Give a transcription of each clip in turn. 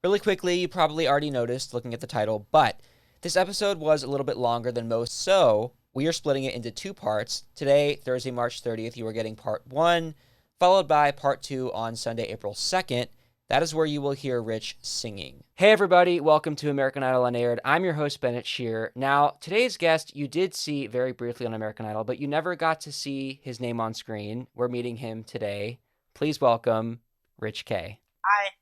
Really quickly, you probably already noticed looking at the title, but this episode was a little bit longer than most, so we are splitting it into two parts. Today, Thursday, March 30th, you are getting part one, followed by part two on Sunday, April 2nd. That is where you will hear Rich singing. Hey, everybody, welcome to American Idol Unaired. I'm your host, Bennett Shear. Now, today's guest you did see very briefly on American Idol, but you never got to see his name on screen. We're meeting him today. Please welcome Rich K. Hi.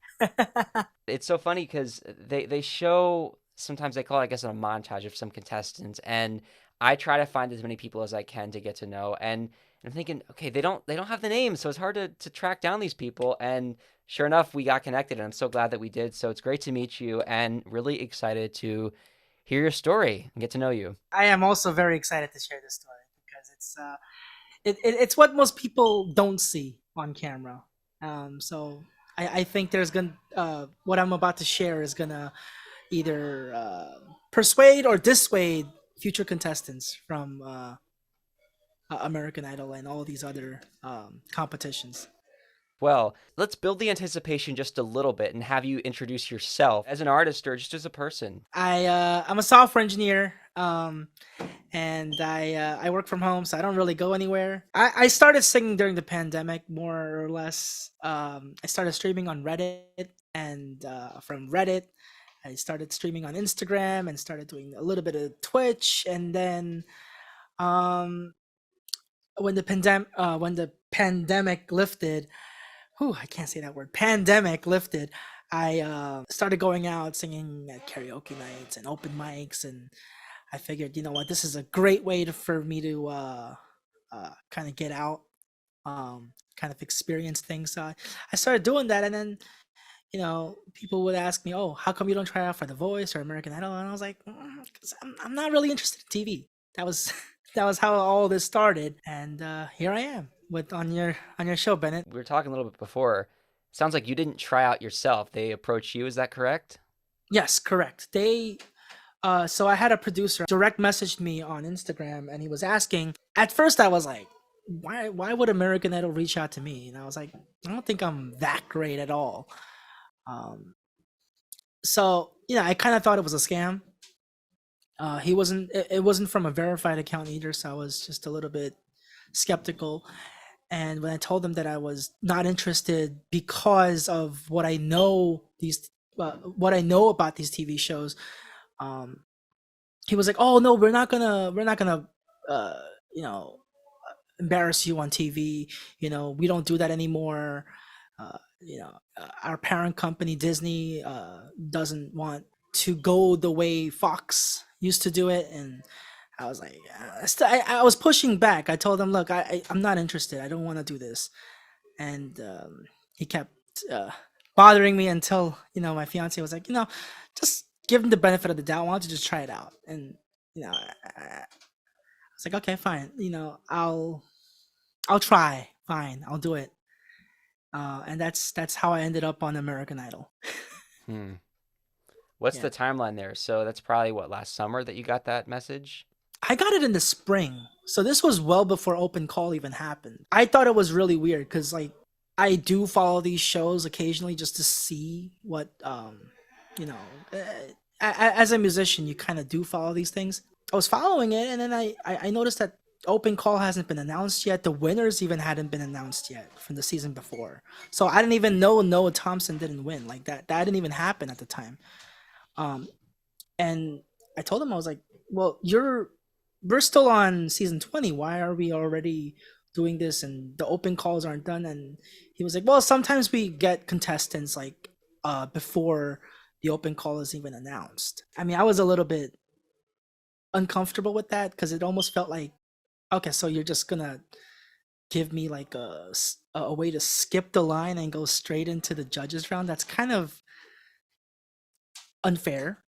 It's so funny because they show sometimes they call it, I guess, a montage of some contestants, and I try to find as many people as I can to get to know. And I'm thinking, okay, they don't have the names, so it's hard to track down these people. And sure enough, we got connected, and I'm so glad that we did. So it's great to meet you, and really excited to hear your story and get to know you. I am also very excited to share this story because it's what most people don't see on camera. So I think there's gonna what I'm about to share is gonna either persuade or dissuade future contestants from American Idol and all these other competitions. Well, let's build the anticipation just a little bit and have you introduce yourself as an artist or just as a person. I'm a software engineer, and I work from home, so I don't really go anywhere. I started singing during the pandemic, more or less. I started streaming on Reddit, and from Reddit, I started streaming on Instagram and started doing a little bit of Twitch, and then um, when the pandemic lifted, whew, I can't say that word. Pandemic lifted. I started going out singing at karaoke nights and open mics, and I figured, you know what, this is a great way for me to kind of get out, kind of experience things. So I started doing that, and then people would ask me, "Oh, how come you don't try out for The Voice or American Idol?" And I was like, "Because I'm not really interested in TV." That was that was how all this started, and here I am with on your show, Bennett. We were talking a little bit before. Sounds like you didn't try out yourself. They approached you. Is that correct? Yes, correct. So I had a producer direct messaged me on Instagram, and he was asking. At first, I was like, "Why would American Idol reach out to me?" And I was like, "I don't think I'm that great at all." Um, so I kind of thought it was a scam. He wasn't. It wasn't from a verified account either, so I was just a little bit skeptical. And when I told him that I was not interested because of what I know about these TV shows, um, he was like, "Oh no, we're not gonna, uh, you know, embarrass you on TV. We don't do that anymore. Our parent company Disney doesn't want to go the way Fox used to do it." And I was like, I was pushing back. I told him, "Look, I'm not interested. I don't want to do this." And he kept uh, bothering me until my fiance was like, just give him the benefit of the doubt. Why don't you just try it out? And I was like, okay, fine. I'll try. Fine, I'll do it. And that's how I ended up on American Idol. Hmm. What's Yeah, the timeline there? So that's probably what, last summer that you got that message? I got it in the spring, so this was well before open call even happened. I thought it was really weird because I do follow these shows occasionally just to see what you know. Uh, as a musician, you kind of do follow these things. I was following it, and then I noticed that open call hasn't been announced yet. The winners even hadn't been announced yet from the season before. So I didn't even know Noah Thompson didn't win. Like that didn't even happen at the time. Um, and I told him, I was like, "Well, we're still on season 20. Why are we already doing this and the open calls aren't done?" And he was like, "Well, sometimes we get contestants like before the open call is even announced." I mean, I was a little bit uncomfortable with that because it almost felt like, okay, so you're just gonna give me like a way to skip the line and go straight into the judges round. That's kind of unfair.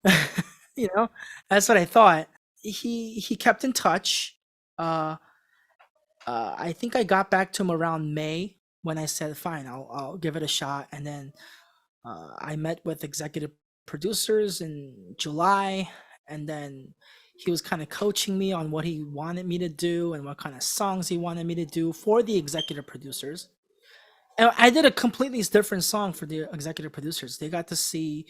you know that's what I thought. He kept in touch. uh I think I got back to him around May when I said, fine, I'll give it a shot. And then I met with executive producers in July, and then he was kind of coaching me on what he wanted me to do and what kind of songs he wanted me to do for the executive producers. And I did a completely different song for the executive producers. They got to see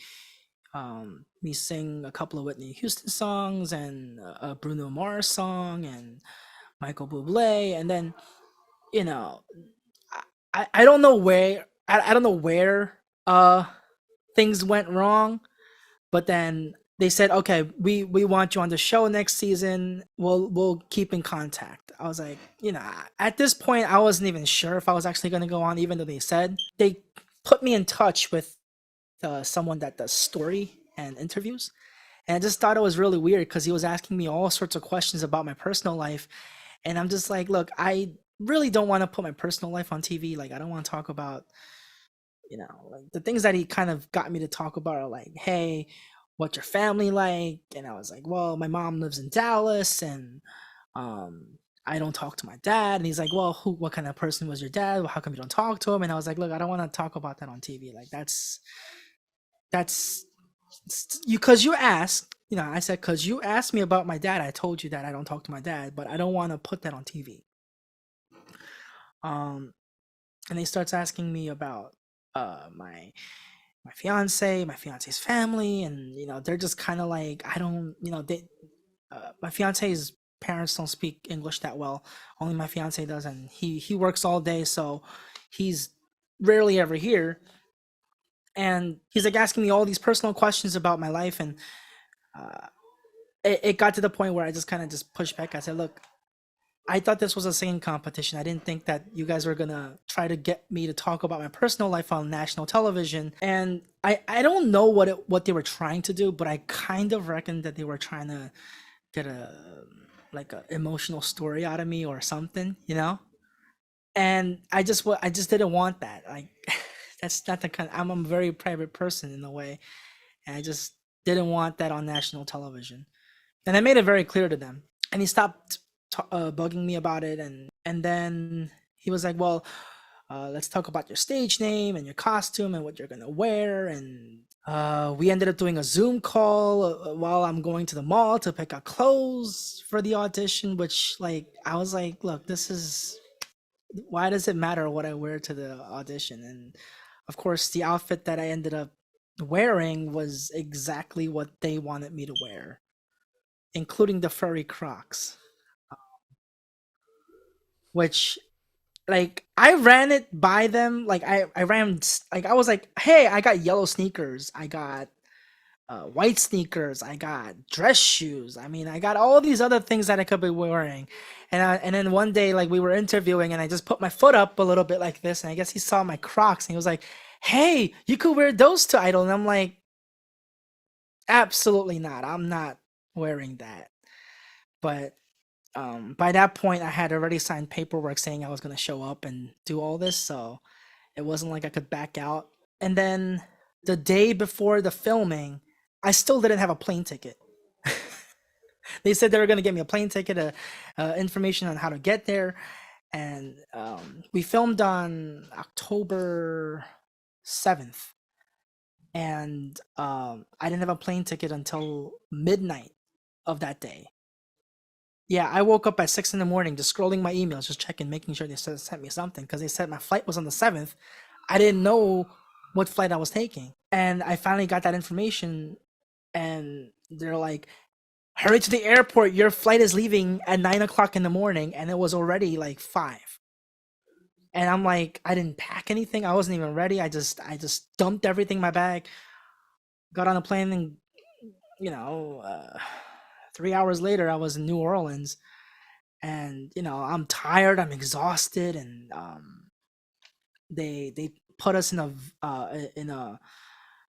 me sing a couple of Whitney Houston songs and a Bruno Mars song and Michael Bublé, and then you know, I don't know where I don't know where things went wrong, but then they said, okay, we want you on the show next season. We'll keep in contact. I was like, at this point, I wasn't even sure if I was actually going to go on, even though they said they put me in touch with someone that does story and interviews. And I just thought it was really weird because he was asking me all sorts of questions about my personal life. And I'm just like, look, I really don't want to put my personal life on TV. Like, I don't want to talk about, like the things that he kind of got me to talk about are like, hey, what's your family like? And I was like, well, my mom lives in Dallas and I don't talk to my dad. And he's like, well, what kind of person was your dad? How come you don't talk to him? And I was like, look, I don't want to talk about that on TV. Like, that's you, because you asked, I said, because you asked me about my dad. I told you that I don't talk to my dad, but I don't want to put that on TV. Um, and he starts asking me about my fiance, my fiance's family, and they're just kind of like, I don't, they my fiance's parents don't speak English that well. Only my fiance does, and he works all day, so he's rarely ever here. And he's like asking me all these personal questions about my life, and it got to the point where I just kind of just pushed back. I said, look, I thought this was a singing competition. I didn't think that you guys were gonna try to get me to talk about my personal life on national television. And I don't know what they were trying to do, but I kind of reckon that they were trying to get a emotional story out of me or something, And I just didn't want that. Like that's not the kind. I'm a very private person in a way, and I just didn't want that on national television. And I made it very clear to them. And he stopped bugging me about it, and then he was like, well, let's talk about your stage name and your costume and what you're gonna wear. And we ended up doing a Zoom call while I'm going to the mall to pick out clothes for the audition, which, like, I was like, look, why does it matter what I wear to the audition? And of course, the outfit that I ended up wearing was exactly what they wanted me to wear, including the furry Crocs, which, like, I ran it by them. Like, I ran, like, I was like, hey, I got yellow sneakers, I got white sneakers, I got dress shoes. I mean, I got all these other things that I could be wearing. And then one day, like, we were interviewing, and I just put my foot up a little bit like this, and I guess he saw my Crocs, and he was like, hey, you could wear those to Idol. And I'm like, absolutely not, I'm not wearing that. But by that point, I had already signed paperwork saying I was going to show up and do all this, so it wasn't like I could back out. And then the day before the filming, I still didn't have a plane ticket. They said they were going to get me a plane ticket, information on how to get there, and we filmed on October 7th, and I didn't have a plane ticket until midnight of that day. Yeah, I woke up at 6 in the morning just scrolling my emails, just checking, making sure they sent me something, because they said my flight was on the 7th. I didn't know what flight I was taking. And I finally got that information, and they're like, hurry to the airport. Your flight is leaving at 9 o'clock in the morning. And it was already like 5. And I'm like, I didn't pack anything. I wasn't even ready. I just dumped everything in my bag, got on a plane, and, you know, uh, 3 hours later, I was in New Orleans, and I'm tired, I'm exhausted, and they put us in a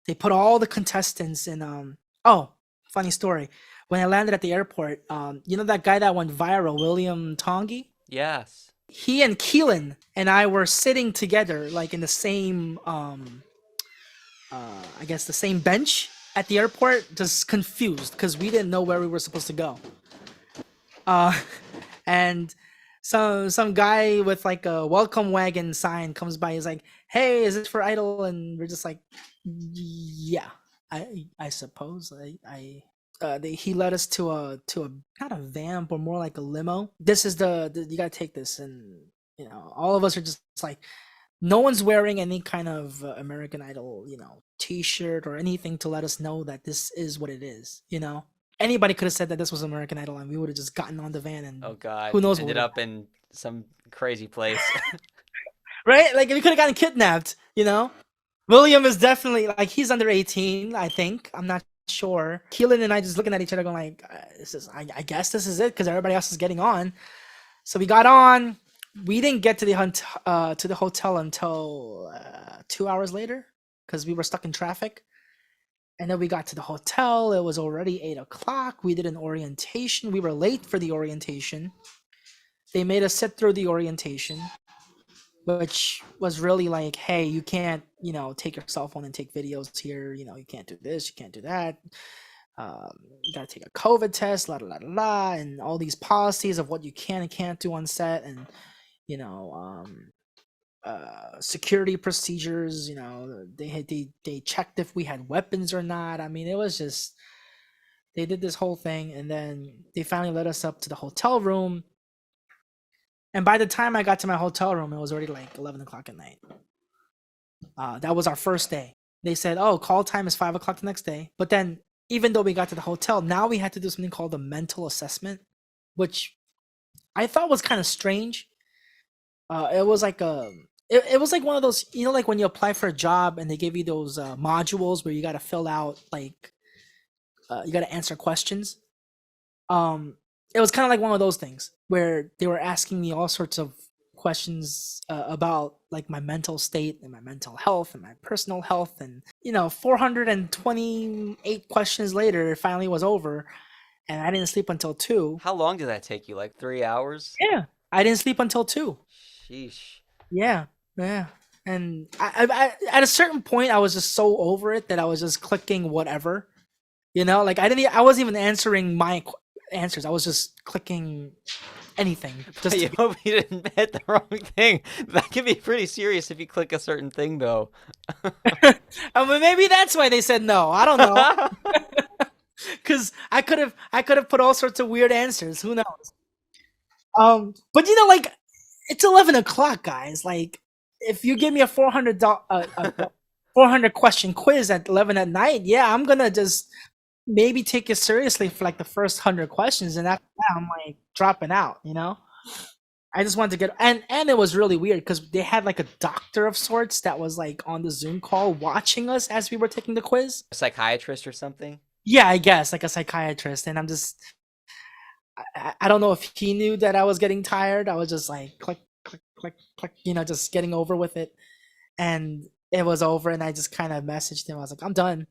they put all the contestants in. Oh, funny story. When I landed at the airport, that guy that went viral, William Tongi. Yes. He and Keelan and I were sitting together, like in the same, I guess the same bench at the airport, just confused because we didn't know where we were supposed to go. Uh, and some guy with like a welcome wagon sign comes by. He's like, "Hey, is this for Idol?" And we're just like, "Yeah, I suppose." He led us to a not a van, but more like a limo. This is the you gotta take this, and all of us are just like, No one's wearing any kind of American Idol, T-shirt or anything to let us know that this is what it is. Anybody could have said that this was American Idol, and we would have just gotten on the van, Oh and God, who knows what ended would have up in some crazy place. right? Like we could have gotten kidnapped. William is definitely like he's under 18, I think. I'm not sure. Keelan and I just looking at each other, going like, "This is, I guess this is it," because everybody else is getting on. So we got on. We didn't get to the hotel until 2 hours later because we were stuck in traffic. And then we got to the hotel. It was already 8 o'clock. We did an orientation. We were late for the orientation. They made us sit through the orientation, which was really like, hey, you can't, take your cell phone and take videos here. You can't do this, you can't do that. You gotta take a COVID test, la la la la, and all these policies of what you can and can't do on set, and you know, security procedures. They checked if we had weapons or not. I mean, it was just they did this whole thing, and then they finally let us up to the hotel room. And by the time I got to my hotel room, it was already like 11 o'clock at night. That was our first day. They said, "Oh, call time is 5 o'clock the next day." But then, even though we got to the hotel, now we had to do something called a mental assessment, which I thought was kind of strange. It was like it was like one of those, like when you apply for a job and they give you those modules where you got to fill out like you got to answer questions. It was kind of like one of those things where they were asking me all sorts of questions about like my mental state and my mental health and my personal health, and 428 questions later it finally was over, and I didn't sleep until 2. How long did that take you? Like 3 hours? Yeah, I didn't sleep until 2. Sheesh. Yeah, yeah. And at a certain point I was just so over it that I was just clicking whatever. Like I wasn't even answering my answers. I was just clicking anything. Just You hope you didn't hit the wrong thing. That can be pretty serious if you click a certain thing, though. I mean, maybe that's why they said no. I don't know, because I could have put all sorts of weird answers. Who knows? But like it's 11 o'clock, guys. Like if you give me a 400 question quiz at 11 at night, yeah, I'm gonna just maybe take it seriously for like the first 100 questions, and after that, I'm like dropping out. I just wanted to get and it was really weird because they had like a doctor of sorts that was like on the Zoom call watching us as we were taking the quiz. A psychiatrist or something? Yeah, I guess like a psychiatrist, and I'm just I don't know if he knew that I was getting tired. I was just like click click click click, just getting over with it, and it was over, and I just kind of messaged him. I was like, I'm done.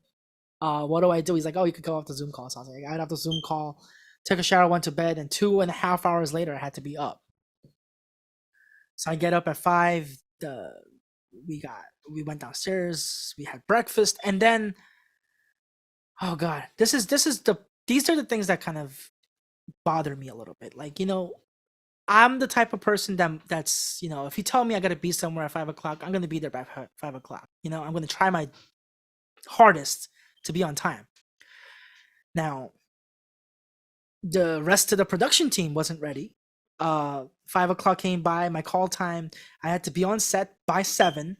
What do I do? He's like, oh, you could go off the Zoom call. So I was like, I got off the Zoom call, took a shower, went to bed, and 2.5 hours later, I had to be up. So I get up at 5. We went downstairs, we had breakfast, and then oh god, these are the things that kind of bother me a little bit. Like, I'm the type of person that's if you tell me I gotta be somewhere at 5 o'clock, I'm gonna be there by 5 o'clock. I'm gonna try my hardest to be on time. Now, the rest of the production team wasn't ready. 5 o'clock came by, my call time. I had to be on set by 7.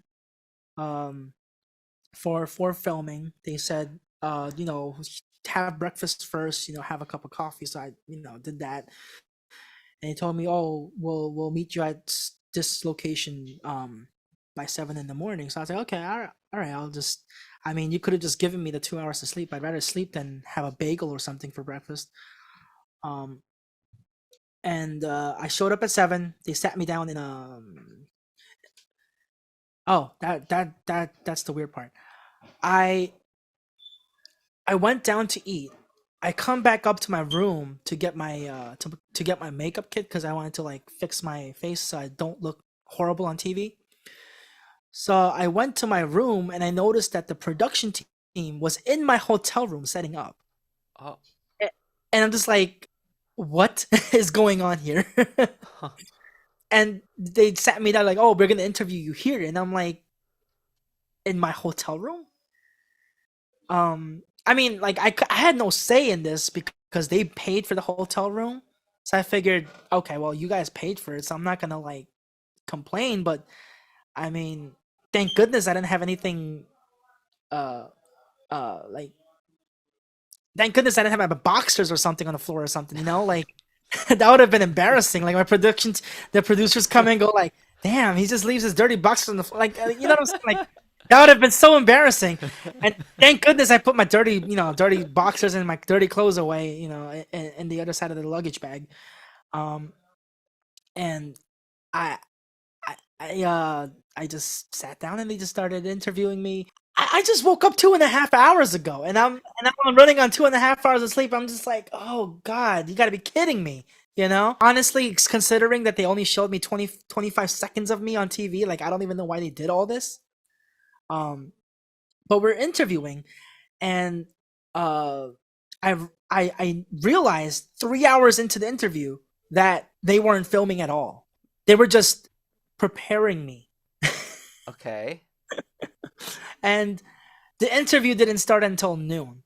For filming. They said, have breakfast first. Have a cup of coffee. So I, did that. And he told me, oh, we'll meet you at this location by 7 in the morning. So I was like, okay, all right. I mean, you could have just given me the 2 hours to sleep. I'd rather sleep than have a bagel or something for breakfast. And I showed up at 7. They sat me down in a. Oh, that's the weird part. I went down to eat. I come back up to my room to get my to get my makeup kit because I wanted to like fix my face so I don't look horrible on TV. So I went to my room and I noticed that the production team was in my hotel room setting up. Oh. And I'm just like, what is going on here? And they sat me down like, oh, we're gonna interview you here, and I'm like, in my hotel room. I mean, like I had no say in this because they paid for the hotel room, so I figured, okay, well, you guys paid for it, so I'm not gonna like complain, but I mean, thank goodness I didn't have anything. Uh, like, thank goodness I didn't have my boxers or something on the floor or something. Like that would have been embarrassing. Like the producers come in and go like, "Damn, he just leaves his dirty boxers on the floor." Like, you know what I'm saying? Like that would have been so embarrassing. And thank goodness I put my dirty boxers and my dirty clothes away, in the other side of the luggage bag. Um, and I I just sat down and they just started interviewing me. I just woke up 2.5 hours ago, and I'm running on 2.5 hours of sleep. I'm just like, oh God, you got to be kidding me. Honestly, considering that they only showed me 20-25 seconds of me on TV, like I don't even know why they did all this. But we're interviewing, and uh, I realized 3 hours into the interview that they weren't filming at all. They were just preparing me. Okay. And the interview didn't start until noon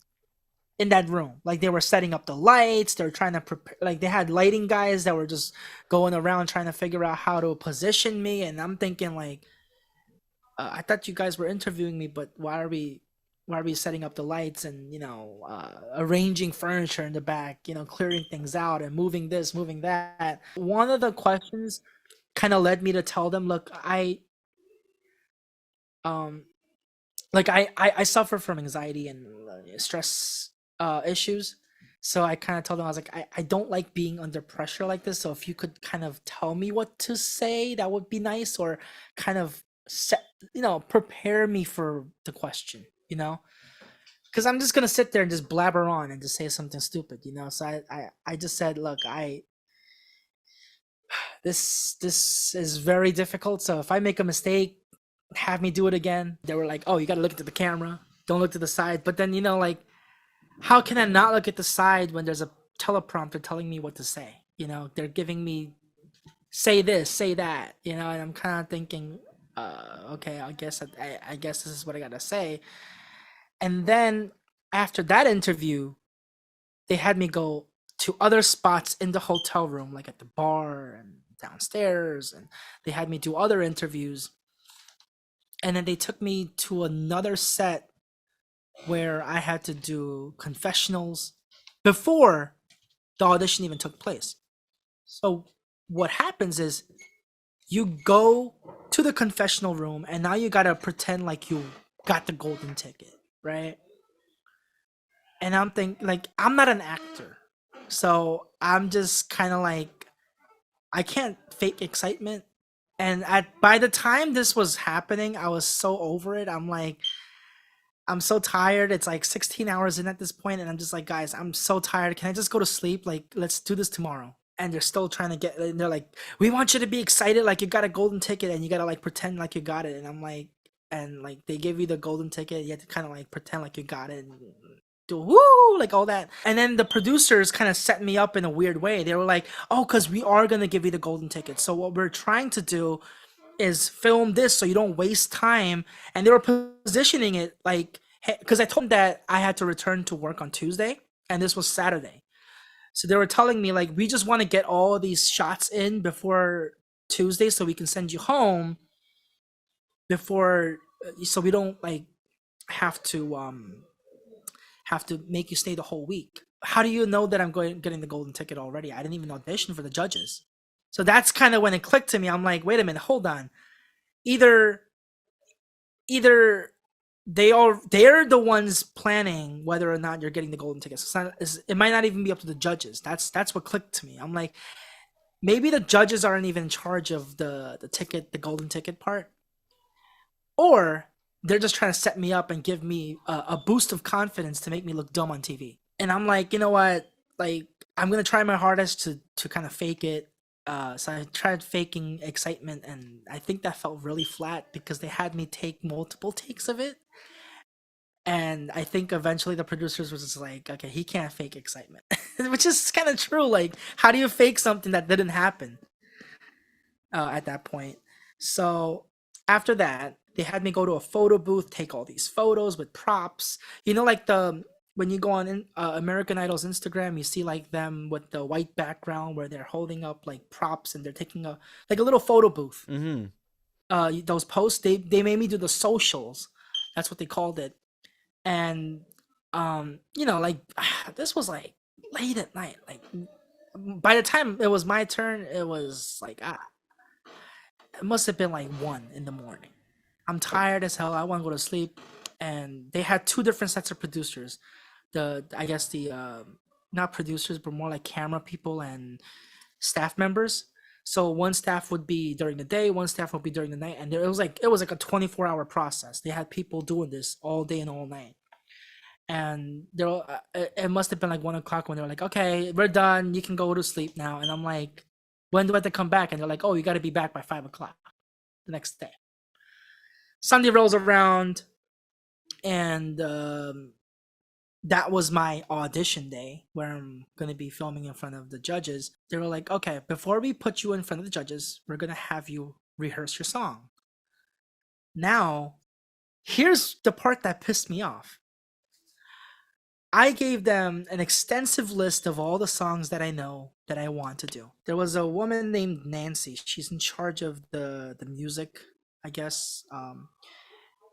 in that room. Like they were setting up the lights, they were trying to prepare, like they had lighting guys that were just going around trying to figure out how to position me. And I'm thinking like, I thought you guys were interviewing me, but why are we setting up the lights and arranging furniture in the back, clearing things out and moving this, moving that. One of the questions kind of led me to tell them, look, um I suffer from anxiety and stress issues. So I kind of told them, I was like, I don't like being under pressure like this. So if you could kind of tell me what to say, that would be nice, or kind of prepare me for the question, because I'm just gonna sit there and just blabber on and just say something stupid. So I just said, look, this is very difficult. So if I make a mistake, have me do it again. They were like, oh, you got to look at the camera. Don't look to the side. But then, like, how can I not look at the side when there's a teleprompter telling me what to say? They're giving me, say this, say that, and I'm kind of thinking, okay, I guess this is what I got to say. And then after that interview, they had me go to other spots in the hotel room, like at the bar and downstairs. And they had me do other interviews. And then they took me to another set where I had to do confessionals before the audition even took place. So what happens is you go to the confessional room and now you gotta pretend like you got the golden ticket, right? And I'm thinking, like, I'm not an actor. So I'm just kind of like, I can't fake excitement. And by the time this was happening, I was so over it. I'm like, I'm so tired. It's like 16 hours in at this point, and I'm just like, guys, I'm so tired. Can I just go to sleep? Like, let's do this tomorrow. And they're still trying to get. And they're like, we want you to be excited, like you got a golden ticket, and you gotta like pretend like you got it. And I'm like, and like they give you the golden ticket, you have to kind of like pretend like you got it and do woo, like all that. And then the producers kind of set me up in a weird way. They were like, oh, because we are gonna give you the golden ticket. So what we're trying to do is film this so you don't waste time. And they were positioning it like, because I told them that I had to return to work on Tuesday and this was Saturday. So they were telling me like, we just want to get all these shots in before Tuesday so we can send you home before, so we don't like have to make you stay the whole week. How do you know that I'm getting the golden ticket already? I didn't even audition for the judges. So that's kind of when it clicked to me. I'm like, wait a minute, hold on. Either they're the ones planning whether or not you're getting the golden tickets. It might not even be up to the judges. That's what clicked to me. I'm like, maybe the judges aren't even in charge of the golden ticket part, or they're just trying to set me up and give me a boost of confidence to make me look dumb on TV. And I'm like, you know what? Like, I'm gonna try my hardest to kind of fake it. So I tried faking excitement, and I think that felt really flat because they had me take multiple takes of it. And I think eventually the producers was just like, okay, he can't fake excitement, which is kind of true. Like, how do you fake something that didn't happen at that point? So after that, they had me go to a photo booth, take all these photos with props. Like when you go on American Idol's Instagram, you see like them with the white background where they're holding up like props and they're taking a little photo booth. Mm-hmm. those posts. They made me do the socials. That's what they called it. And like this was like late at night. Like by the time it was my turn, it was like it must have been like 1 in the morning. I'm tired as hell. I want to go to sleep. And they had two different sets of producers. I guess the not producers, but more like camera people and staff members. So one staff would be during the day, one staff would be during the night, and it was like a 24-hour process. They had people doing this all day and all night. And it must have been like 1 o'clock when they were like, "Okay, we're done. You can go to sleep now." And I'm like, "When do I have to come back?" And they're like, "Oh, you got to be back by 5 o'clock the next day." Sunday rolls around, and that was my audition day where I'm gonna be filming in front of the judges. They were like, "Okay, before we put you in front of the judges, we're gonna have you rehearse your song." Now, here's the part that pissed me off. I gave them an extensive list of all the songs that I know that I want to do. There was a woman named Nancy. She's in charge of the music, I guess.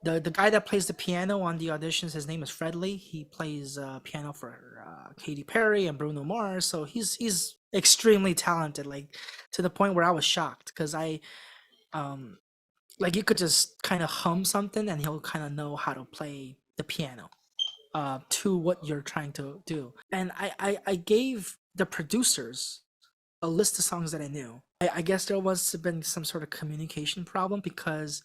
The guy that plays the piano on the auditions, his name is Fredley. He plays piano for Katy Perry and Bruno Mars. So he's extremely talented, like to the point where I was shocked because like you could just kind of hum something and he'll kind of know how to play the piano to what you're trying to do. And I gave the producers a list of songs that I knew. I guess there was been some sort of communication problem because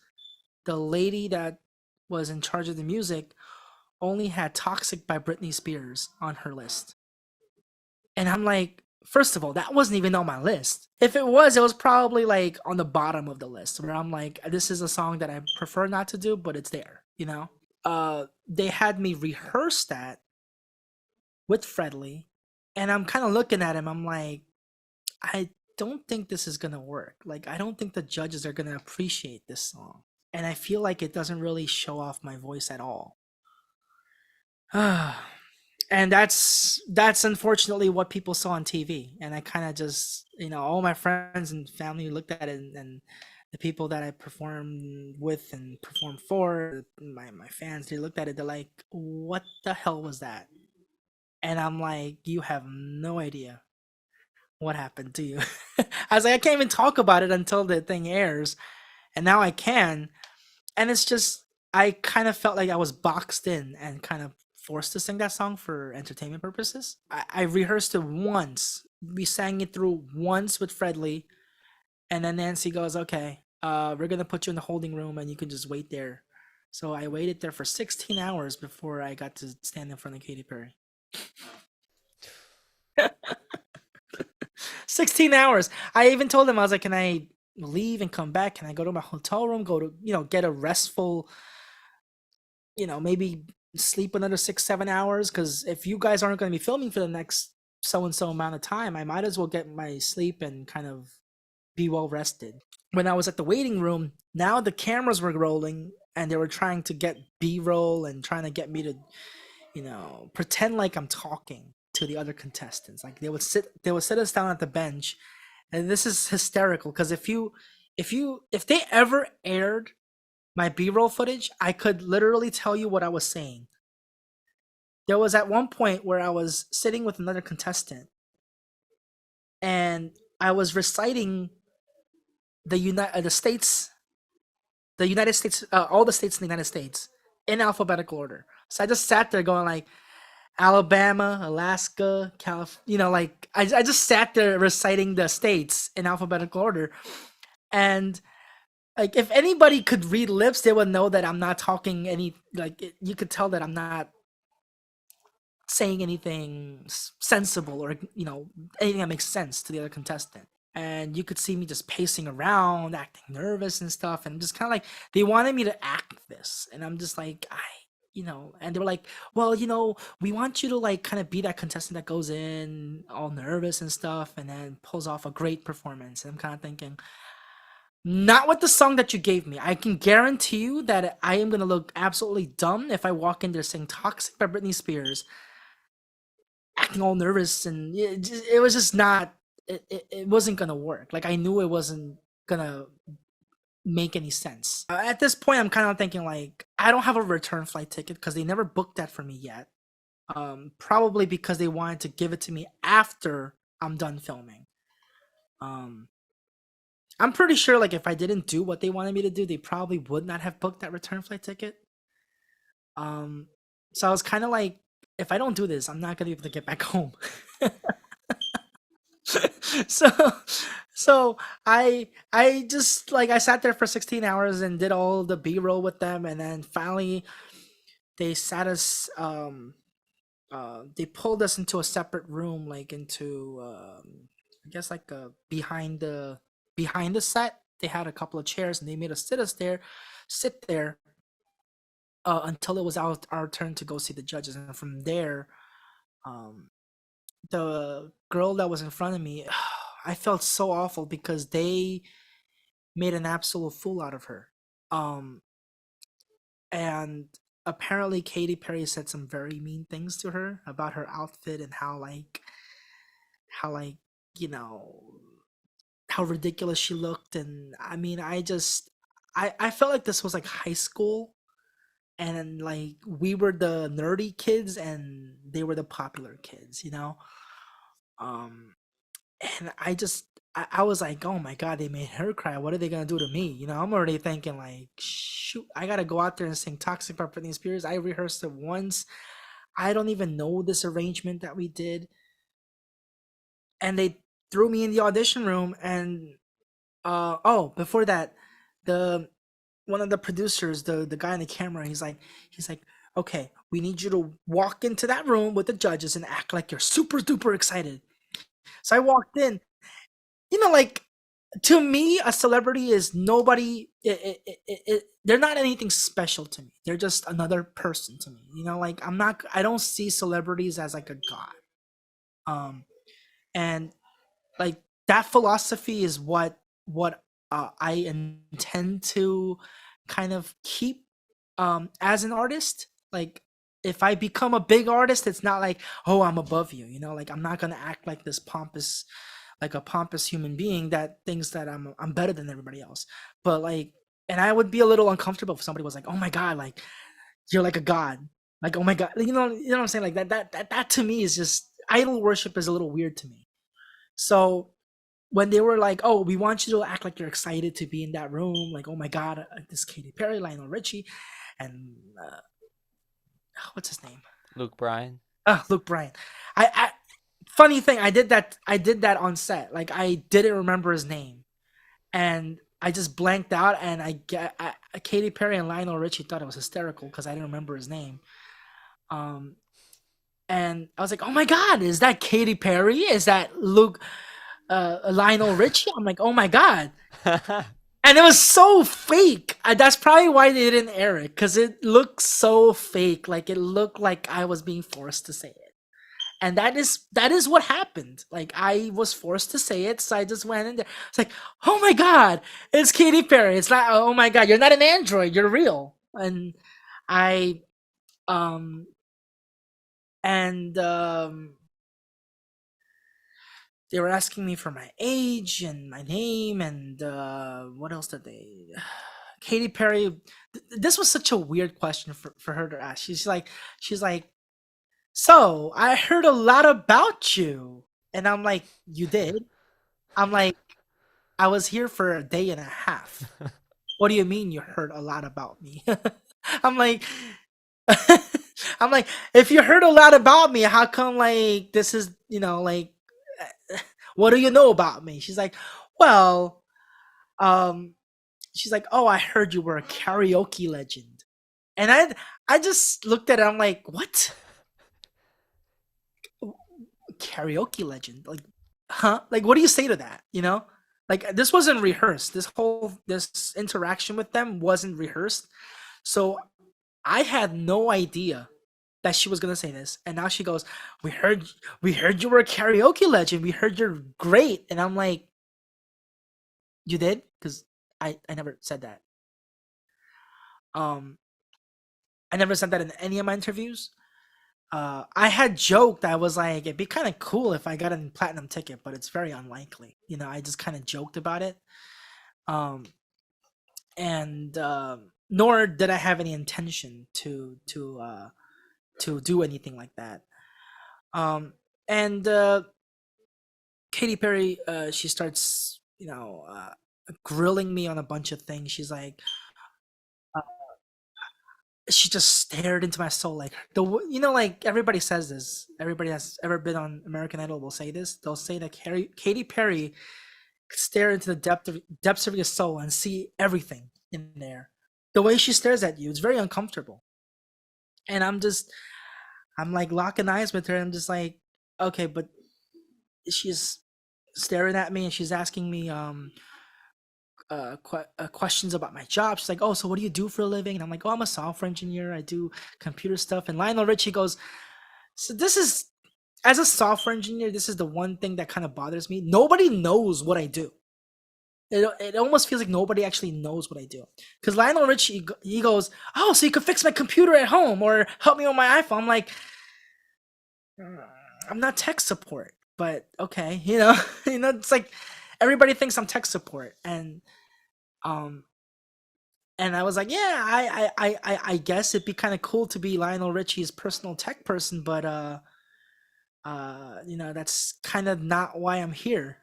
the lady that was in charge of the music only had Toxic by Britney Spears on her list. And I'm like, first of all, that wasn't even on my list. If it was probably like on the bottom of the list where I'm like, this is a song that I prefer not to do, but it's there, you know? They had me rehearse that with Fredley, and I'm kind of looking at him. I'm like, I don't think this is gonna work. Like, I don't think the judges are gonna appreciate this song, and I feel like it doesn't really show off my voice at all. And that's unfortunately what people saw on TV. And I kind of just, all my friends and family looked at it, and the people that I performed with and performed for, my fans, they looked at it. They're like, "What the hell was that?" And I'm like, "You have no idea what happened to you." I was like, "I can't even talk about it until the thing airs," and now I can. And it's just, I kind of felt like I was boxed in and kind of forced to sing that song for entertainment purposes. I rehearsed it once. We sang it through once with Fredley, and then Nancy goes, "Okay, we're gonna put you in the holding room, and you can just wait there." So I waited there for 16 hours before I got to stand in front of Katy Perry. 16 hours. I even told them, I was like, "Can I leave and come back? Can I go to my hotel room, go to, get a restful, maybe sleep another 6 7 hours, because if you guys aren't going to be filming for the next so and so amount of time, I might as well get my sleep and kind of be well rested." When I was at the waiting room, now the cameras were rolling and they were trying to get B-roll and trying to get me to, pretend like I'm talking to the other contestants. Like they would sit us down at the bench, and this is hysterical because if they ever aired my B-roll footage, I could literally tell you what I was saying. There was at one point where I was sitting with another contestant, and I was reciting the United States, all the states in the United States in alphabetical order. So I just sat there going like Alabama, Alaska, California, like I just sat there reciting the states in alphabetical order. And like if anybody could read lips, they would know that I'm not talking you could tell that I'm not saying anything sensible or anything that makes sense to the other contestant. And you could see me just pacing around, acting nervous and stuff, and just kind of like they wanted me to act this, and I'm just like, and they were like, "Well, we want you to like kind of be that contestant that goes in all nervous and stuff, and then pulls off a great performance." And I'm kind of thinking, not with the song that you gave me. I can guarantee you that I am gonna look absolutely dumb if I walk in there saying "Toxic" by Britney Spears, acting all nervous, and it was just not. It wasn't gonna work. Like I knew it wasn't gonna make any sense. At this point, I'm kind of thinking like I don't have a return flight ticket because they never booked that for me yet. Probably because they wanted to give it to me after I'm done filming. Um, I'm pretty sure like if I didn't do what they wanted me to do, they probably would not have booked that return flight ticket. Um, so I was kind of like, if I don't do this, I'm not gonna be able to get back home. so I just like I sat there for 16 hours and did all the B-roll with them, and then finally they sat us they pulled us into a separate room, like into I guess like behind the set. They had a couple of chairs and they made sit there until it was our turn to go see the judges, and from there um the girl that was in front of me, I felt so awful because they made an absolute fool out of her. Um, and apparently Katy Perry said some very mean things to her about her outfit and how you know how ridiculous she looked. And I mean, I felt like this was like high school, and like we were the nerdy kids and they were the popular kids, you know. Um, and I was like, oh my god, they made her cry. What are they gonna do to me? You know, I'm already thinking like, shoot, I gotta go out there and sing "Toxic" by Britney Spears. I rehearsed it once. I don't even know this arrangement that we did, and they threw me in the audition room. And oh, before that, the one of the producers, the guy on the camera, he's like, okay, we need you to walk into that room with the judges and act like you're super duper excited. So I walked in, you know, like to me, a celebrity is nobody. They're not anything special to me. They're just another person to me. You know, like I'm not. I don't see celebrities as like a god. Um, and like that philosophy is what I intend to kind of keep as an artist. Like if I become a big artist, it's not like, oh, I'm above you. You know, like I'm not gonna act like this pompous, like a pompous human being that thinks that I'm better than everybody else. But like, and I would be a little uncomfortable if somebody was like, oh my god, like you're like a god, like oh my god, you know what I'm saying, like that to me is just idol worship is a little weird to me. So when they were like, "Oh, we want you to act like you're excited to be in that room," like, "Oh my God, this Katy Perry, Lionel Richie, and what's his name? Luke Bryan. Luke Bryan." I funny thing, I did that. I did that on set. Like, I didn't remember his name, and I just blanked out. And Katy Perry and Lionel Richie thought it was hysterical because I didn't remember his name. Um, and I was like, "Oh my God, is that Katy Perry? Is that Luke?" Lionel Richie. I'm like, oh my god, and it was so fake. That's probably why they didn't air it because it looked so fake. Like it looked like I was being forced to say it, and that is what happened. Like I was forced to say it, so I just went in there. It's like, oh my god, it's Katy Perry. It's not. Oh my god, you're not an android. You're real. And I um and they were asking me for my age and my name and what else did they Katy Perry. This was such a weird question for her to ask. She's like, so I heard a lot about you. And I'm like, you did? I'm like, I was here for a day and a half. What do you mean you heard a lot about me? I'm like, I'm like, if you heard a lot about me, how come like this is, like, what do you know about me? She's like, well, um, she's like, oh, I heard you were a karaoke legend. And I just looked at it. I'm like, what? Karaoke legend? Like, huh? Like, what do you say to that? Like this wasn't rehearsed. This interaction with them wasn't rehearsed. So I had no idea that she was gonna say this. And now she goes, we heard you were a karaoke legend. We heard you're great. And I'm like, you did? Because I never said that. Um, I never said that in any of my interviews. I had joked. I was like, it'd be kind of cool if I got a platinum ticket, but it's very unlikely. I just kind of joked about it. Um, and nor did I have any intention to do anything like that. Um, and Katy Perry, she starts, grilling me on a bunch of things. She's like, uh, she just stared into my soul, like like everybody says this. Everybody that's ever been on American Idol will say this. They'll say that Katy Perry could stare into the depths of your soul and see everything in there. The way she stares at you, it's very uncomfortable. And I'm like locking eyes with her. I'm just like, okay, but she's staring at me and she's asking me questions about my job. She's like, "Oh, so what do you do for a living?" And I'm like, "Oh, I'm a software engineer. I do computer stuff." And Lionel Richie goes, "So this is as a software engineer, this is the one thing that kind of bothers me. Nobody knows what I do. It almost feels like nobody actually knows what I do." Because Lionel Richie he goes, "Oh, so you could fix my computer at home or help me with my iPhone." I'm like, I'm not tech support, but okay, it's like everybody thinks I'm tech support, um, and I was like, yeah, I guess it'd be kind of cool to be Lionel Richie's personal tech person, but that's kind of not why I'm here.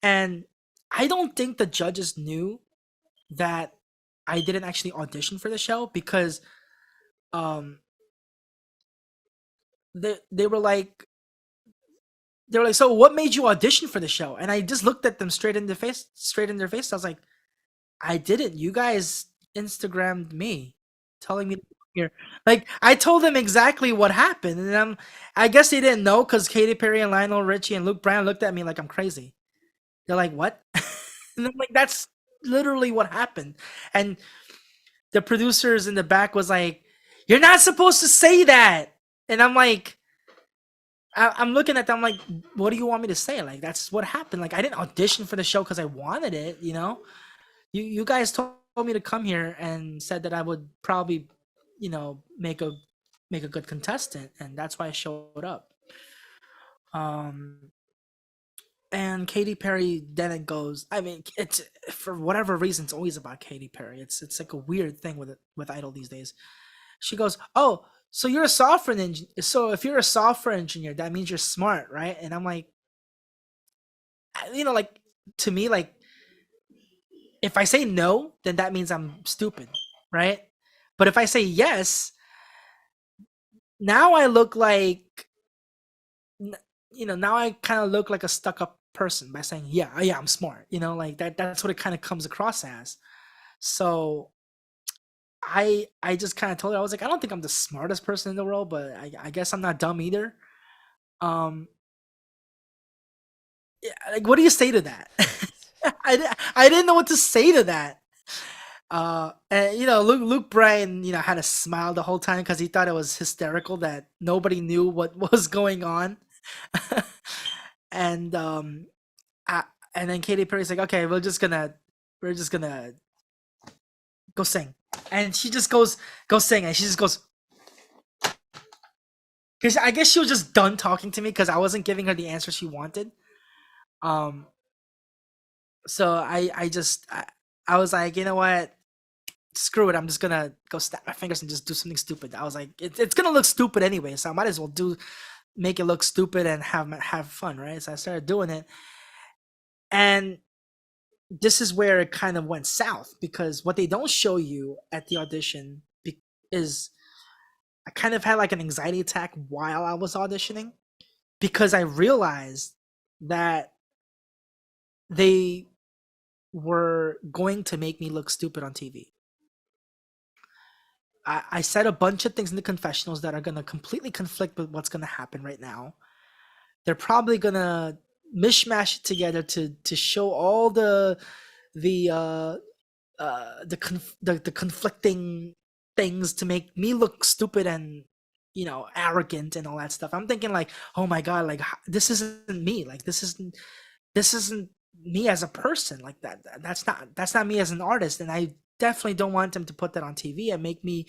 And I don't think the judges knew that I didn't actually audition for the show because um they were like so what made you audition for the show? And I just looked at them straight in their face. I was like, I didn't. You guys Instagrammed me telling me to come here. Like I told them exactly what happened, and I guess they didn't know because Katy Perry and Lionel Richie and Luke Bryan looked at me like I'm crazy. They're like, "What?" And I'm like, "That's literally what happened." And the producers in the back was like, "You're not supposed to say that." And I'm like, I'm looking at them I'm like, "What do you want me to say?" Like that's what happened. Like I didn't audition for the show because I wanted it. You guys told me to come here and said that I would probably, make a good contestant, and that's why I showed up. Um, and Katy Perry then it goes. I mean, it's for whatever reason, it's always about Katy Perry. It's like a weird thing with Idol these days. She goes, "Oh, so you're a software engineer. So if you're a software engineer, that means you're smart, right?" And I'm like, like to me, like if I say no, then that means I'm stupid, right? But if I say yes, now I look like, now I kind of look like a stuck up person by saying, yeah, yeah, I'm smart, like that's what it kind of comes across as. So I just kind of told her, I was like, I don't think I'm the smartest person in the world, but I guess I'm not dumb either. Um, yeah, like, what do you say to that? I didn't know what to say to that. And Luke Bryan, had a smile the whole time because he thought it was hysterical that nobody knew what was going on. and I, and then Katy Perry's like, okay, we're just gonna go sing, and she just go sing, and she just goes because I guess she was just done talking to me because I wasn't giving her the answer she wanted. Um, so I was like, you know what, screw it, I'm just gonna go snap my fingers and just do something stupid. I was like, it's gonna look stupid anyway, so I might as well make it look stupid and have fun, right? So I started doing it, and this is where it kind of went south because what they don't show you at the audition is I kind of had like an anxiety attack while I was auditioning because I realized that they were going to make me look stupid on TV. I said a bunch of things in the confessionals that are going to completely conflict with what's going to happen right now. They're probably going to mishmash it together to show all the the conflicting things to make me look stupid and arrogant and all that stuff. I'm thinking like, oh my god, like this isn't me. Like this isn't me as a person. Like that's not me as an artist. And I definitely don't want them to put that on TV and make me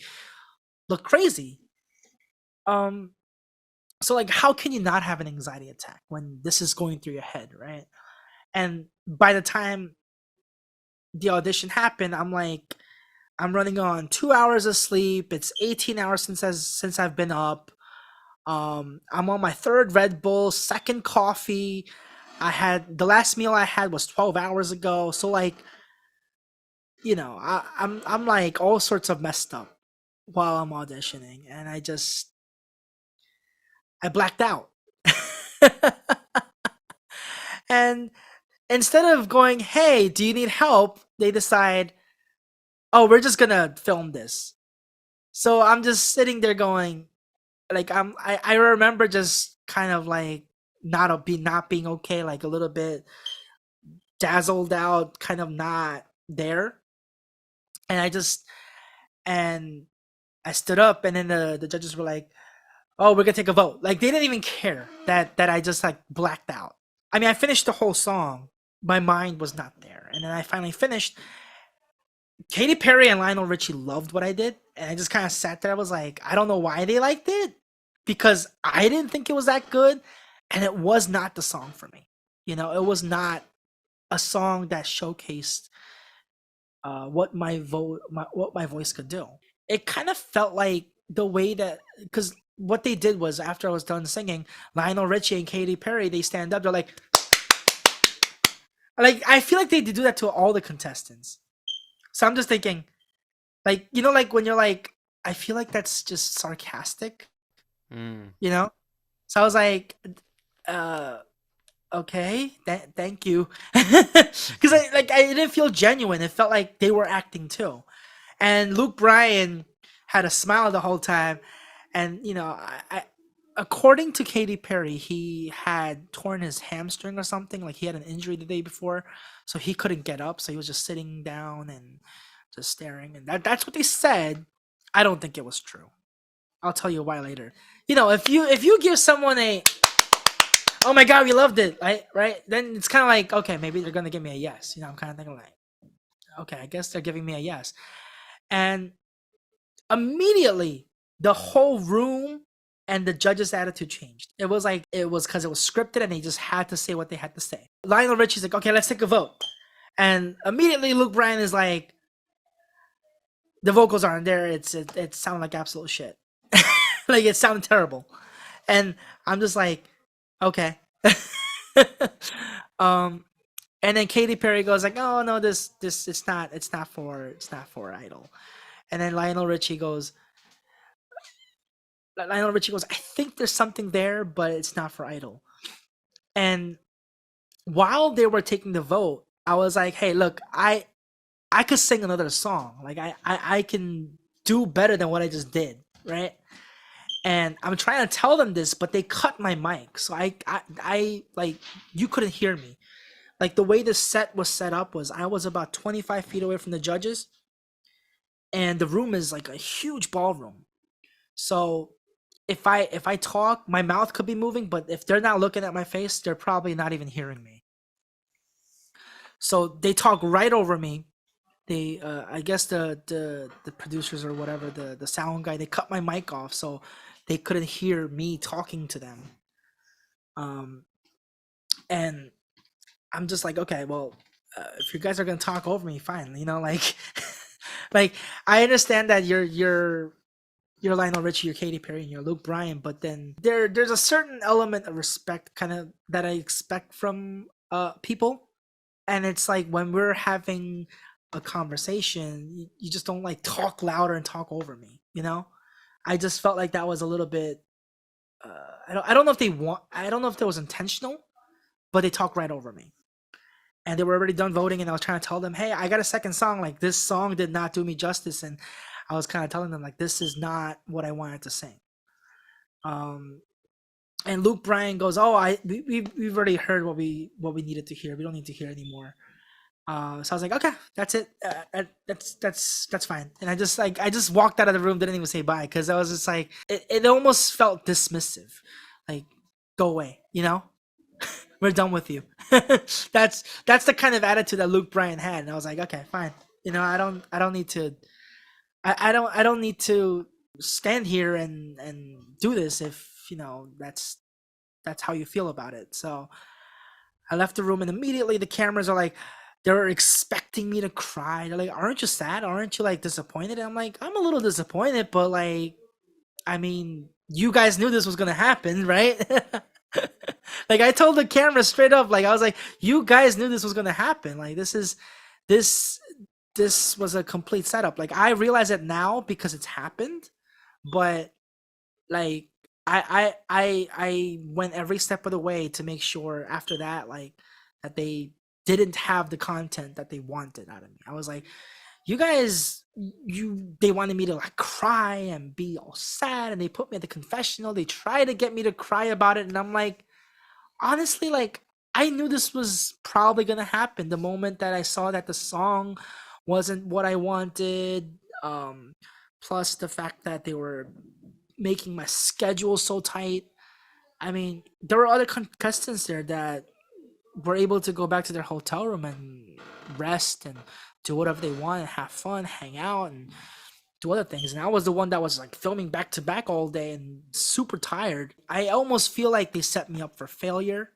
look crazy. Um, so like, how can you not have an anxiety attack when this is going through your head, right? And by the time the audition happened, I'm like, I'm running on 2 hours of sleep. It's 18 hours since I've been up. I'm on my third Red Bull, second coffee. I had the last meal I had was 12 hours ago. So like, I'm like all sorts of messed up while I'm auditioning, and I blacked out. And instead of going, "Hey, do you need help?" they decide, "Oh, we're just gonna film this." So I'm just sitting there going, like I remember just kind of like not being okay, like a little bit dazzled out, kind of not there. And and I stood up, and then the judges were like, "Oh, we're gonna take a vote." Like they didn't even care that I just like blacked out. I mean, I finished the whole song. My mind was not there, and then I finally finished. Katy Perry and Lionel Richie loved what I did, and I just kind of sat there. I was like, I don't know why they liked it, because I didn't think it was that good, and it was not the song for me. It was not a song that showcased what my voice could do. It kind of felt like the way that, because what they did was, after I was done singing, Lionel Richie and Katy Perry, they stand up. They're like I feel like they do that to all the contestants. So I'm just thinking, like, like when you're like, I feel like that's just sarcastic, Mm. you know. So I was like, uh, okay, thank you, because I didn't feel genuine. It felt like they were acting too. And Luke Bryan had a smile the whole time, and according to Katy Perry, he had torn his hamstring or something. Like he had an injury the day before, so he couldn't get up. So he was just sitting down and just staring, and that's what they said. I don't think it was true. I'll tell you why later. If you give someone a, "Oh my god, we loved it," right, then it's kind of like, okay, maybe they're gonna give me a yes. I'm kind of thinking like, okay, I guess they're giving me a yes. And immediately the whole room and the judge's attitude changed. It was like it was because it was scripted, and they just had to say what they had to say. Lionel Richie's like, "Okay, let's take a vote," and immediately Luke Bryan is like, "The vocals aren't there. It sounded like absolute shit. Like it sounded terrible." And I'm just like, okay. um, and then Katy Perry goes like, "Oh no, this it's not for Idol." And then Lionel Richie goes, "I think there's something there, but it's not for Idol." And while they were taking the vote, I was like, "Hey, look, I could sing another song. Like I can do better than what I just did, right?" And I'm trying to tell them this, but they cut my mic, so I like, you couldn't hear me. Like the way the set was set up was, I was about 25 feet away from the judges, and the room is like a huge ballroom. So if I talk, my mouth could be moving, but if they're not looking at my face, they're probably not even hearing me. So they talk right over me. They I guess the producers or whatever, the sound guy, they cut my mic off, so they couldn't hear me talking to them. Um and I'm just like, okay, well, if you guys are gonna talk over me, fine. Like, like I understand that you're Lionel Richie, you're Katy Perry, and you're Luke Bryan, but then there's a certain element of respect kind of that I expect from people, and it's like when we're having a conversation, you just don't like talk louder and talk over me. I just felt like that was a little bit. I don't know if they want. I don't know if that was intentional, but they talk right over me. And they were already done voting, and I was trying to tell them, "Hey, I got a second song. Like this song did not do me justice," and I was kind of telling them like, "This is not what I wanted to sing." Um, and Luke Bryan goes, "Oh, we've already heard what we needed to hear. We don't need to hear anymore." So I was like, "Okay, that's it. That's fine." And I just walked out of the room, didn't even say bye, because I was just like, it almost felt dismissive, like, "Go away, we're done with you." That's the kind of attitude that Luke Bryan had, and I was like, "Okay, fine. I don't need to I don't need to stand here and do this if that's how you feel about it." So I left the room, and immediately the cameras are like, They're expecting me to cry. They're like, "Aren't you sad? Aren't you like disappointed?" And I'm like, "I'm a little disappointed, but like, I mean, you guys knew this was gonna happen, right?" Like I told the camera straight up, like I was like, "You guys knew this was gonna happen. Like this this was a complete setup." Like I realize it now because it's happened, but like I went every step of the way to make sure after that, like that they didn't have the content that they wanted out of me. I was like, you guys, you they wanted me to like cry and be all sad, and they put me at the confessional. They tried to get me to cry about it, and I'm like, honestly, like I knew this was probably gonna happen the moment that I saw that the song wasn't what I wanted. Plus the fact that they were making my schedule so tight. I mean, there were other contestants there that were able to go back to their hotel room and rest and do whatever they want and have fun, hang out and do other things. And I was the one that was like filming back to back all day and super tired. I almost feel like they set me up for failure.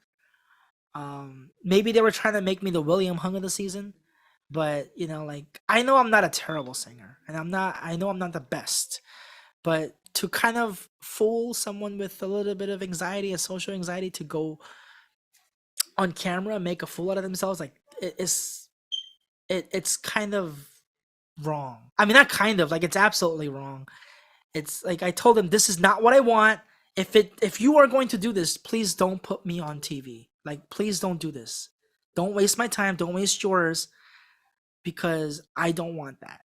Maybe they were trying to make me the William Hung of the season, but you know, like I know I'm not a terrible singer, and I know I'm not the best, but to kind of fool someone with a little bit of anxiety and social anxiety to go on camera and make a fool out of themselves, like it's kind of wrong. I mean, not kind of, like it's absolutely wrong. It's like I told them this is not what I want. If you are going to do this, please don't put me on TV. Like please don't do this. Don't waste my time, don't waste yours, because I don't want that.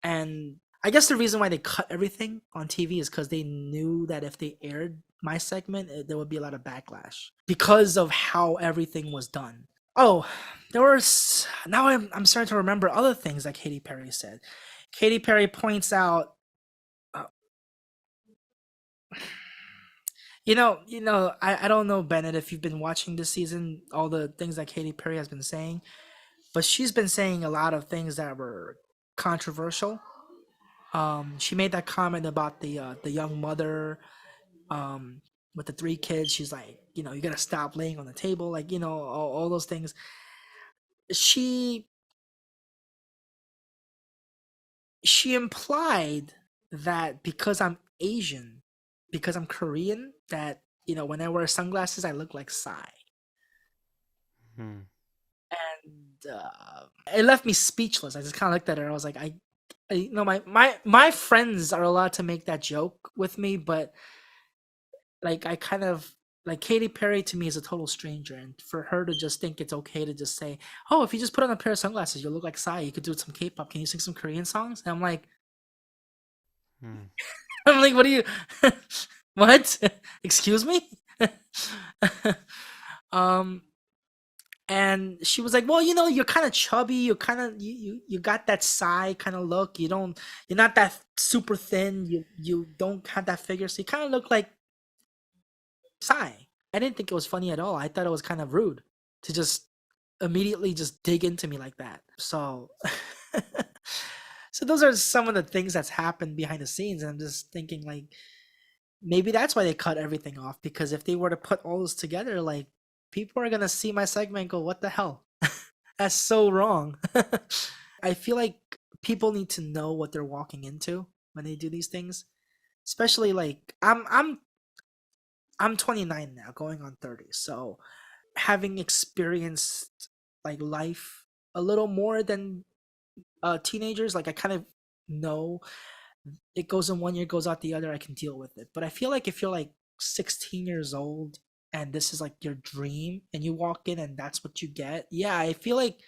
And I guess the reason why they cut everything on TV is because they knew that if they aired my segment, there would be a lot of backlash because of how everything was done. Oh, there was now I'm starting to remember other things that Katy Perry said. Katy Perry points out, uh, I don't know, Bennett, if you've been watching this season, all the things that Katy Perry has been saying, but she's been saying a lot of things that were controversial. She made that comment about the young mother, um, with the three kids. She's like, you gotta stop laying on the table, like all those things. She she implied that because I'm Asian, because I'm Korean, that when I wear sunglasses, I look like Psy. Hmm. And it left me speechless. I just kind of looked at her. I was like, my friends are allowed to make that joke with me, but like I kind of like Katy Perry to me is a total stranger, and for her to just think it's okay to just say, "Oh, if you just put on a pair of sunglasses, you'll look like Psy. You could do some K-pop. Can you sing some Korean songs?" And I'm like, Hmm. I'm like, what do you, what? Excuse me? um, and she was like, "Well, you're kind of chubby. You're kind of you got that Psy kind of look. You're not that super thin. You don't have that figure, so you kind of look like Psy." I didn't think it was funny at all. I thought it was kind of rude to just immediately just dig into me like that. So so those are some of the things that's happened behind the scenes, and I'm just thinking like maybe that's why they cut everything off, because if they were to put all this together, like people are going to see my segment and go, "What the hell?" That's so wrong. I feel like people need to know what they're walking into when they do these things. Especially like I'm 29 now, going on 30. So having experienced like life a little more than teenagers, like I kind of know it goes in one ear, goes out the other. I can deal with it. But I feel like if you're like 16 years old and this is like your dream, and you walk in and that's what you get, yeah, I feel like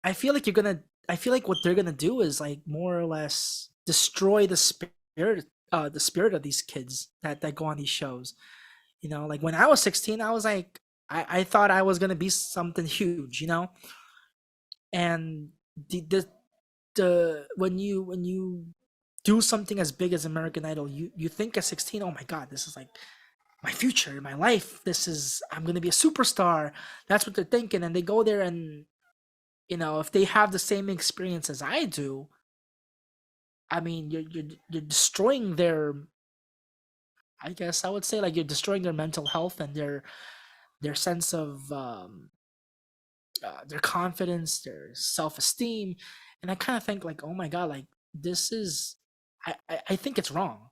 I feel like what they're gonna do is like more or less destroy the spirit of these kids that go on these shows. Like when I was 16, I was like, I thought I was gonna be something huge, and the when you do something as big as American Idol, you think at 16, oh my god, this is like my future, my life. This is I'm gonna be a superstar. That's what they're thinking, and they go there, and if they have the same experience as I do, I mean, you're destroying their. I guess I would say like you're destroying their mental health and their sense of their confidence, their self-esteem, and I kind of think like, oh my god, like this is, I think it's wrong.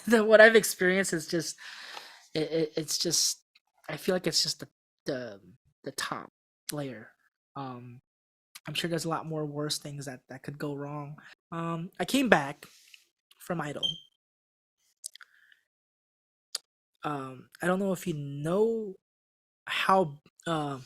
What I've experienced is just, it's just, I feel like it's just the the top layer. Um, I'm sure there's a lot more worse things that could go wrong. I came back from Idol. I don't know if you know how uh,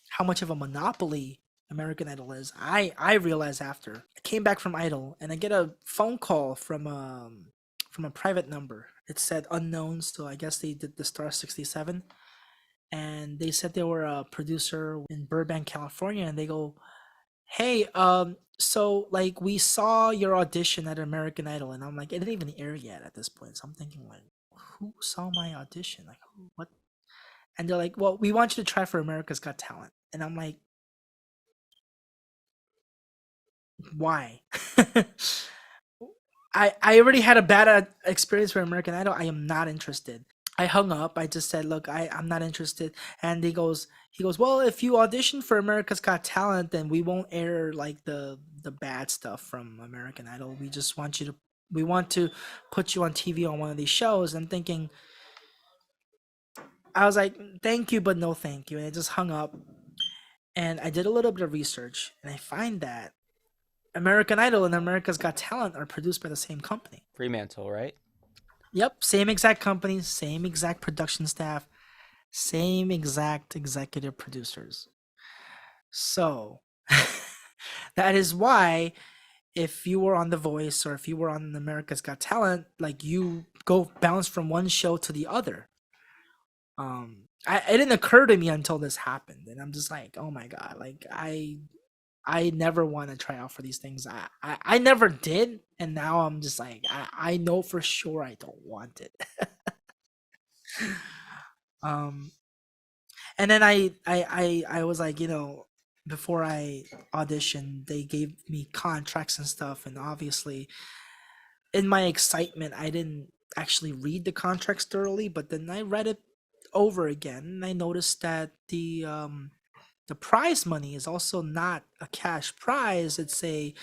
how much of a monopoly American Idol is. I realized after I came back from Idol and I get a phone call from a private number. It said unknown, so I guess they did the star 67, and they said they were a producer in Burbank, California, and they go, "Hey, so like we saw your audition at American Idol," and I'm like, it didn't even air yet at this point. So I'm thinking like, who saw my audition? Like, who, what? And they're like, well, we want you to try for America's Got Talent. And I'm like, why? I already had a bad experience for American Idol. I am not interested. I hung up. I just said, look, I'm not interested. And he goes, well, if you audition for America's Got Talent, then we won't air like the bad stuff from American Idol. We just want you to, we want to put you on TV on one of these shows. I'm thinking, I was like, thank you, but no thank you. And I just hung up. And I did a little bit of research, and I find that American Idol and America's Got Talent are produced by the same company. Fremantle, right? Yep, same exact company, same exact production staff, same exact executive producers. So that is why if you were on The Voice or if you were on America's Got Talent, like you go bounce from one show to the other. It didn't occur to me until this happened, and I'm just like, oh my god, like I never want to try out for these things. I never did, and now I'm just like, I know for sure I don't want it. um, and then I was like, before I auditioned, they gave me contracts and stuff, and obviously, in my excitement, I didn't actually read the contracts thoroughly, but then I read it over again, and I noticed that the prize money is also not a cash prize, it's a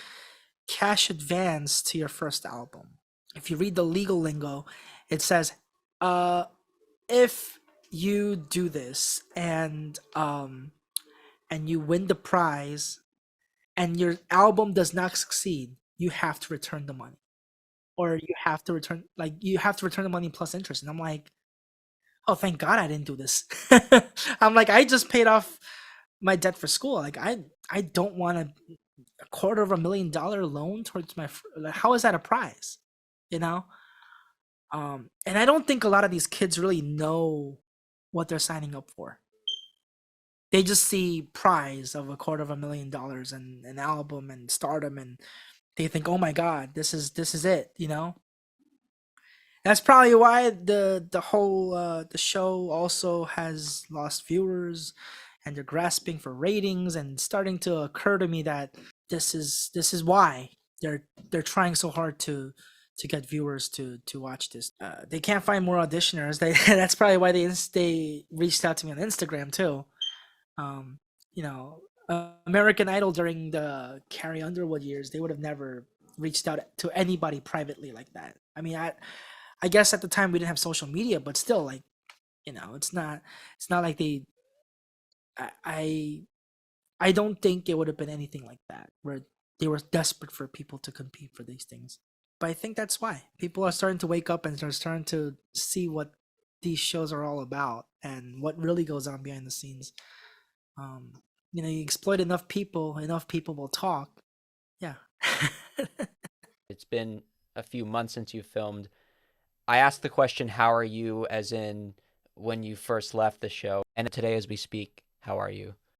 cash advance to your first album. If you read the legal lingo, it says, uh if you do this and you win the prize and your album does not succeed, you have to return the money. Or you have to return the money plus interest. And I'm like, oh, thank God I didn't do this. I'm like, I just paid off my debt for school. Like I don't want a $250,000 loan towards like, how is that a prize? You know? And I don't think a lot of these kids really know what they're signing up for. They just see prize of $250,000 and an album and stardom, and they think, oh my god, this is it, you know? That's probably why the whole the show also has lost viewers, and they're grasping for ratings, and it's starting to occur to me that this is why they're trying so hard to get viewers to watch this. They can't find more auditioners. They that's probably why they reached out to me on Instagram too. Um, American Idol during the Carrie Underwood years, they would have never reached out to anybody privately like that. I mean, I guess at the time we didn't have social media, but still, like, it's not like they. I I, I don't think it would have been anything like that where they were desperate for people to compete for these things. But I think that's why people are starting to wake up and they're starting to see what these shows are all about and what really goes on behind the scenes. You exploit enough people will talk. Yeah. It's been a few months since you filmed. I asked the question, how are you, as in when you first left the show, and today as we speak, how are you?